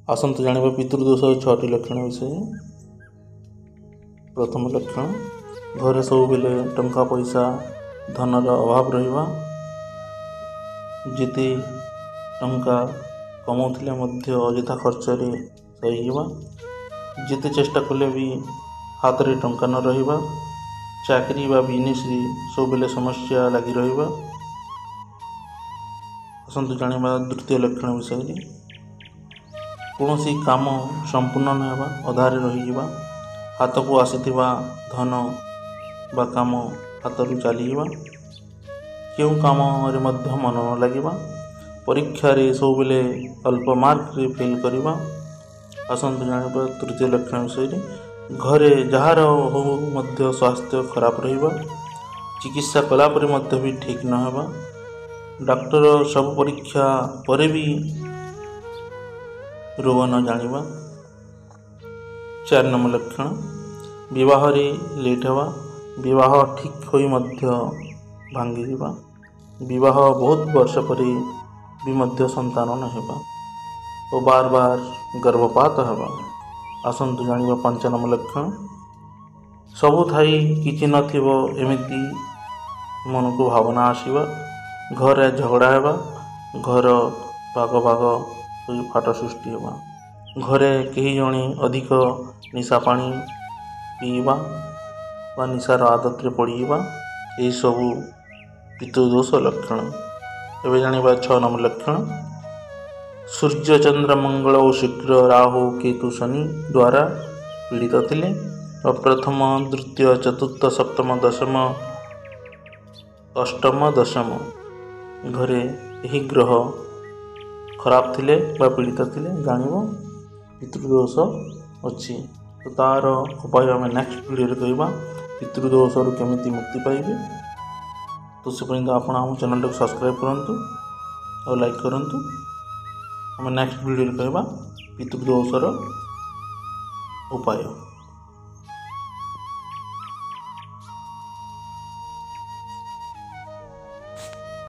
आसतु जानिबा पितृदोष 6टी लक्षण विषय। प्रथम लक्षण घरे सब बेले टंका पैसा धनर अभाव रहिबा, जिते टंका कमाउथिले मध्य अଯଥା खर्चरे सहीबा, जिते चेष्टा कले भी हाथ रे टंका न रहिबा, चाकरी बा बिजनेस रे सब बेले समस्या लगी रहिबा। आसतु जानिबा द्वितीय लक्षण विषय। कौनसी काम संपूर्ण न होगा, अधारे रहीजिबा, हाथ को आसीथिबा धन बा काम हाथरू चलीजा, क्यों काम रे मध्य मन न लगिबा, परीक्षा रे सब बेले अल्प मार्क रे फेल करिबा। आसतु जानिबा तृतीय लक्षण विषय। घरे जहार हो मध्य स्वास्थ्य खराब रहिबा, चिकित्सा कला परे मध्य भी ठीक न होगा, डॉक्टर सब परीक्षा परे भी रोग न जानिबा। 4 नंबर लक्षण विवाह रे लेट हवा, विवाह ठीक होई मध्य भांगी जिबा, विवाह बहुत वर्ष परे भी मध्य संतान न हेबा और बार बार गर्भपात हवा। आसतु जानिबा 5 नंबर लक्षण सबु थाई किछि नथिबो एमिति मन को भावना आसीबा, घर झगड़ा हेबा, घर भाग भाग फाट सृष्टि होगा, घरे कहीं जणे अधिक निशा पानी पीवा व निशार आदत रे पड़ीबा, यही सबू पितृदोष लक्षण। एवं जानिबा 6 नंबर लक्षण सूर्य चंद्र मंगल और शुक्र राहु केतु शनि द्वारा पीड़ित थिले और प्रथम द्वितीय चतुर्थ सप्तम दशम अष्टम दशम घरे यही ग्रह खराब थिले बा पीड़ित थिले, जानिबो पितृदोष अच्छी। तो तार उपाय आम नेक्स्ट वीडियो कहवा पितृदोष केमिति मुक्ति पाइबे। तो से पर्यंत आप आम चैनल को सब्सक्राइब करंतु और लाइक करंतु। आम नेक्स्ट वीडियो कहवा पितृदोषर उपाय।